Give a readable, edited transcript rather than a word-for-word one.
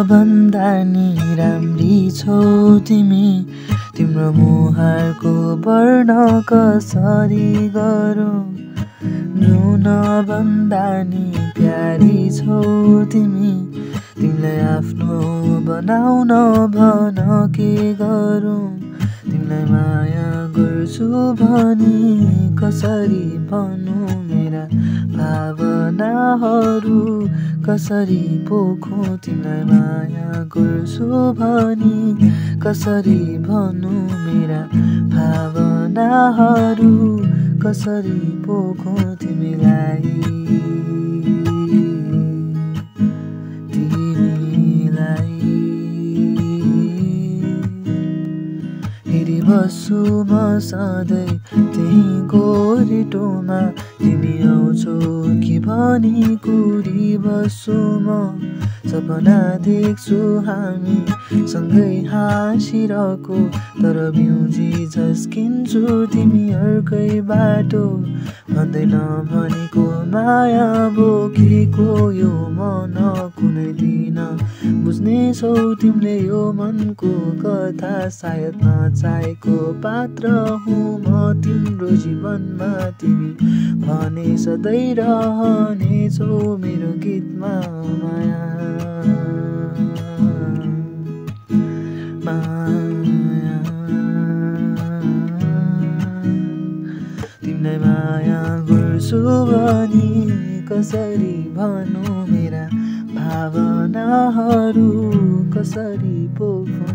भन्दा नि राम्री छौ तिमी। तिम्रो मुहारको वर्ण कसरी गरौँ। नुन भन्दा नि प्यारी छौ तिमी। तिमीलाई आफ्नो बनाउन भन के गरौँ। तिमीलाई माया गर्छु भनी कसरी भनौँ। मेरा भावनाहरू कसरी पोखौँ। तिमीलाई माया गर्छु भनी कसरी भनौँ। मेरा भावनाहरू कसरी पोखौँ तिमीलाई। हेरिबस्छु म सधैँ त्यही गोरेटोमा। तिमी आउँछौ कि भनी कुरिबस्छु म। सपना देख्छु हामी सँगै हाँसिरहेको। तर बिउजी झस्किन्छु तिमी अर्कै बाटो। भन्दै नभनेको माया बोकेको यो मन कुनै दिन बुझ्नेछौ तिमीले यो मनको कथा। सायद नचाहेको पात्र हुँ म तिम्रो जीवनमा। तिमी भने सधैँ रहनेछौ मेरो गीतमा। माया तिमीलाई माया गर्छु भनी कसरी भनौँ। मेरा भावनाहरू कसरी पोखौँ।